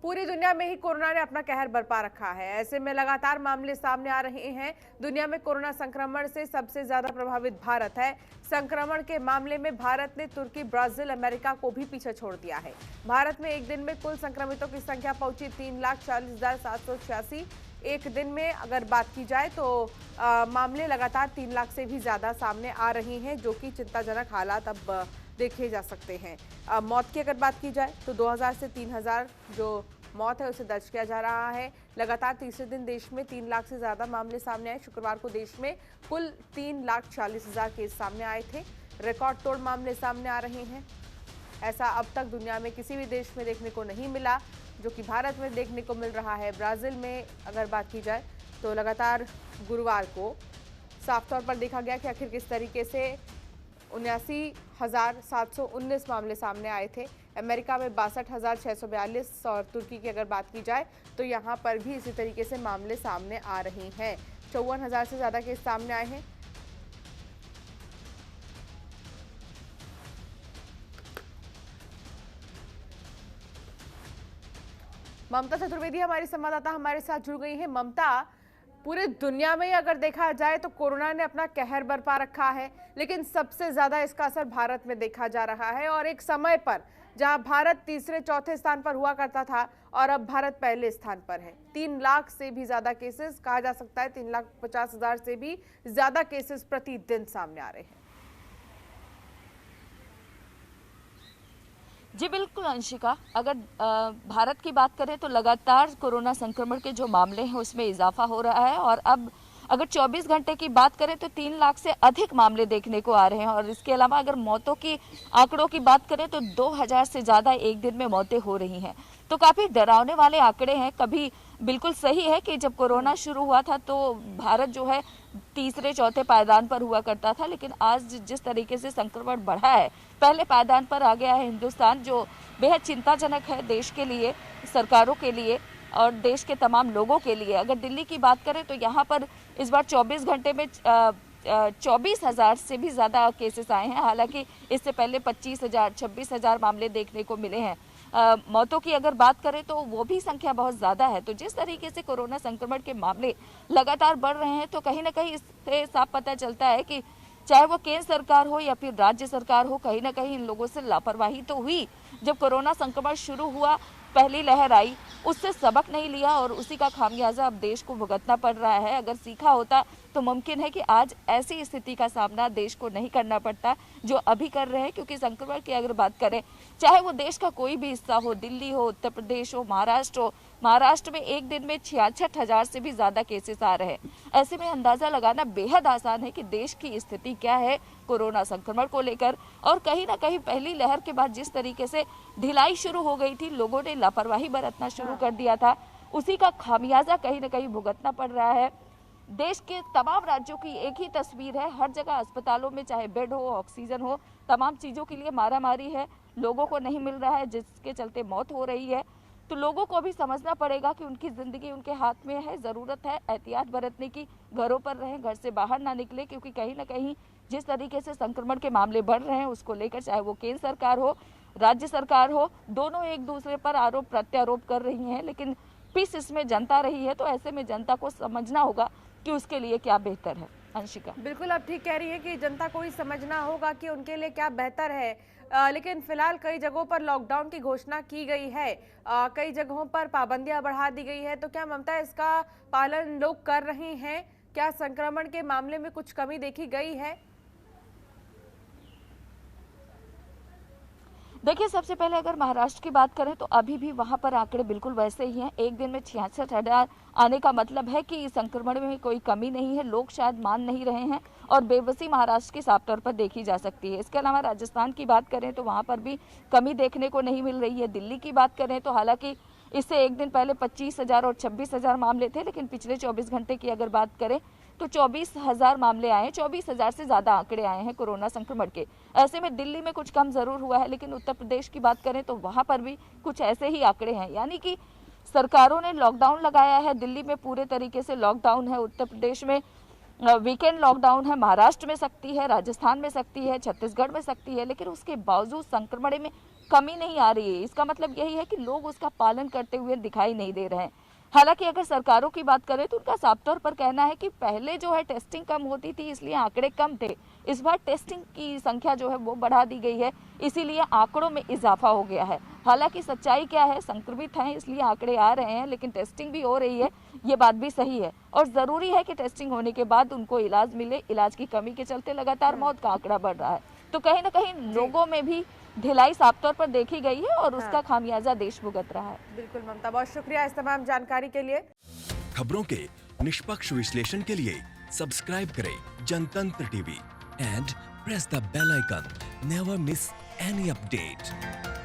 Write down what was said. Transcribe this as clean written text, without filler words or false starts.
पूरी दुनिया में ही कोरोना ने अपना कहर बरपा रखा है। ऐसे में लगातार मामले सामने आ रहे हैं। दुनिया में कोरोना संक्रमण से सबसे ज्यादा प्रभावित भारत है। संक्रमण के मामले में भारत ने तुर्की, ब्राजील, अमेरिका को भी पीछे छोड़ दिया है। भारत में एक दिन में कुल संक्रमितों की संख्या पहुंची 3,40,786। एक दिन में अगर बात की जाए तो मामले लगातार 3 लाख से भी ज्यादा सामने आ रहे हैं, जो कि चिंताजनक हालात अब देखे जा सकते हैं। मौत की अगर बात की जाए तो 2000 से 3000 जो मौत है उसे दर्ज किया जा रहा है। लगातार तीसरे दिन देश में 3 लाख से ज्यादा मामले सामने आए। शुक्रवार को देश में कुल 3,40,000 केस सामने आए थे। रिकॉर्ड तोड़ मामले सामने आ रहे हैं। ऐसा अब तक दुनिया में किसी भी देश में देखने को नहीं मिला, जो कि भारत में देखने को मिल रहा है। ब्राजील में अगर बात की जाए तो लगातार गुरुवार को साफ तौर पर देखा गया कि आखिर किस तरीके से 79,719 मामले सामने आए थे। अमेरिका में 62,642 और तुर्की की अगर बात की जाए तो यहाँ पर भी इसी तरीके से मामले सामने आ रहे हैं। 54,000 से ज्यादा केस सामने आए हैं। ममता चतुर्वेदी हमारी संवाददाता हमारे साथ जुड़ गई है। ममता, पूरे दुनिया में अगर देखा जाए तो कोरोना ने अपना कहर बरपा रखा है, लेकिन सबसे ज्यादा इसका असर भारत में देखा जा रहा है। और एक समय पर जहां भारत तीसरे चौथे स्थान पर हुआ करता था और अब भारत पहले स्थान पर है। 3 लाख से भी ज्यादा केसेस, कहा जा सकता है 3,50,000 से भी ज्यादा केसेस प्रतिदिन सामने आ रहे हैं। जी बिल्कुल अंशिका, अगर भारत की बात करें तो लगातार कोरोना संक्रमण के जो मामले हैं उसमें इजाफा हो रहा है। और अब अगर 24 घंटे की बात करें तो 3 लाख से अधिक मामले देखने को आ रहे हैं। और इसके अलावा अगर मौतों की आंकड़ों की बात करें तो 2,000 से ज़्यादा एक दिन में मौतें हो रही हैं। तो काफ़ी डरावने वाले आंकड़े हैं। कभी बिल्कुल सही है कि जब कोरोना शुरू हुआ था तो भारत जो है तीसरे चौथे पायदान पर हुआ करता था, लेकिन आज जिस तरीके से संक्रमण बढ़ा है, पहले पायदान पर आ गया है हिंदुस्तान, जो बेहद चिंताजनक है देश के लिए, सरकारों के लिए और देश के तमाम लोगों के लिए। अगर दिल्ली की बात करें तो यहाँ पर इस बार 24 घंटे में 24,000 से भी ज़्यादा केसेस आए हैं। हालांकि इससे पहले 25,000, 26,000 मामले देखने को मिले हैं। मौतों की अगर बात करें तो वो भी संख्या बहुत ज़्यादा है। तो जिस तरीके से कोरोना संक्रमण के मामले लगातार बढ़ रहे हैं तो कहीं ना कहीं इससे साफ पता चलता है कि चाहे वो केंद्र सरकार हो या फिर राज्य सरकार हो, कहीं ना कहीं इन लोगों से लापरवाही तो हुई। जब कोरोना संक्रमण शुरू हुआ, पहली लहर आई, उससे सबक नहीं लिया और उसी का खामियाजा अब देश को भुगतना पड़ रहा है। अगर सीखा होता तो मुमकिन है कि आज ऐसी स्थिति का सामना देश को नहीं करना पड़ता जो अभी कर रहे हैं। क्योंकि संक्रमण की अगर बात करें, चाहे वो देश का कोई भी हिस्सा हो, दिल्ली हो, उत्तर प्रदेश हो, महाराष्ट्र में एक दिन में 66,000 से भी ज़्यादा केसेस आ रहे हैं। ऐसे में अंदाज़ा लगाना बेहद आसान है कि देश की स्थिति क्या है कोरोना संक्रमण को लेकर। और कहीं ना कहीं पहली लहर के बाद जिस तरीके से ढिलाई शुरू हो गई थी, लोगों ने लापरवाही बरतना शुरू कर दिया था, उसी का खामियाजा कहीं ना कहीं भुगतना पड़ रहा है। देश के तमाम राज्यों की एक ही तस्वीर है। हर जगह अस्पतालों में चाहे बेड हो, ऑक्सीजन हो, तमाम चीज़ों के लिए मारामारी है। लोगों को नहीं मिल रहा है, जिसके चलते मौत हो रही है। तो लोगों को भी समझना पड़ेगा कि उनकी ज़िंदगी उनके हाथ में है। ज़रूरत है एहतियात बरतने की, घरों पर रहें, घर से बाहर ना निकले। क्योंकि कहीं ना कहीं जिस तरीके से संक्रमण के मामले बढ़ रहे हैं उसको लेकर चाहे वो केंद्र सरकार हो, राज्य सरकार हो, दोनों एक दूसरे पर आरोप प्रत्यारोप कर रही हैं, लेकिन पीस इसमें जनता रही है। तो ऐसे में जनता को समझना होगा कि उसके लिए क्या बेहतर है। अंशिका, बिल्कुल आप ठीक कह रही है कि जनता को ही समझना होगा कि उनके लिए क्या बेहतर है। लेकिन फिलहाल कई जगहों पर लॉकडाउन की घोषणा की गई है, कई जगहों पर पाबंदियां बढ़ा दी गई है। तो क्या ममता इसका पालन लोग कर रहे हैं? क्या संक्रमण के मामले में कुछ कमी देखी गई है? देखिए, सबसे पहले अगर महाराष्ट्र की बात करें तो अभी भी वहां पर आंकड़े बिल्कुल वैसे ही हैं। एक दिन में 66,000 आने का मतलब है कि संक्रमण में कोई कमी नहीं है। लोग शायद मान नहीं रहे हैं और बेबसी महाराष्ट्र की साफ तौर पर देखी जा सकती है। इसके अलावा राजस्थान की बात करें तो वहां पर भी कमी देखने को नहीं मिल रही है। दिल्ली की बात करें तो हालांकि इससे एक दिन पहले 25,000 और 26,000 मामले थे, लेकिन पिछले 24 घंटे की अगर बात करें तो 24,000 मामले आए हैं। 24,000 से ज़्यादा आंकड़े आए हैं कोरोना संक्रमण के। ऐसे में दिल्ली में कुछ कम ज़रूर हुआ है, लेकिन उत्तर प्रदेश की बात करें तो वहाँ पर भी कुछ ऐसे ही आंकड़े हैं। यानी कि सरकारों ने लॉकडाउन लगाया है। दिल्ली में पूरे तरीके से लॉकडाउन है, उत्तर प्रदेश में वीकेंड लॉकडाउन है, महाराष्ट्र में सख्ती है, राजस्थान में सख्ती है, छत्तीसगढ़ में सख्ती है, लेकिन उसके बावजूद संक्रमण में कमी नहीं आ रही है। इसका मतलब यही है कि लोग उसका पालन करते हुए दिखाई नहीं दे रहे हैं। हालांकि अगर सरकारों की बात करें तो उनका साफ तौर पर कहना है कि पहले जो है टेस्टिंग कम होती थी इसलिए आंकड़े कम थे, इस बार टेस्टिंग की संख्या जो है वो बढ़ा दी गई है, इसीलिए आंकड़ों में इजाफा हो गया है। हालांकि सच्चाई क्या है, संक्रमित हैं इसलिए आंकड़े आ रहे हैं, लेकिन टेस्टिंग भी हो रही है, ये बात भी सही है। और ज़रूरी है कि टेस्टिंग होने के बाद उनको इलाज मिले। इलाज की कमी के चलते लगातार मौत का आंकड़ा बढ़ रहा है, तो कहीं ना कहीं लोगों में भी ढिलाई साफ तौर पर देखी गई है और उसका खामियाजा देश भुगत रहा है। बिल्कुल ममता, बहुत शुक्रिया इस तमाम जानकारी के लिए। खबरों के निष्पक्ष विश्लेषण के लिए सब्सक्राइब करें Jantantra TV and press the bell icon. Never miss any update.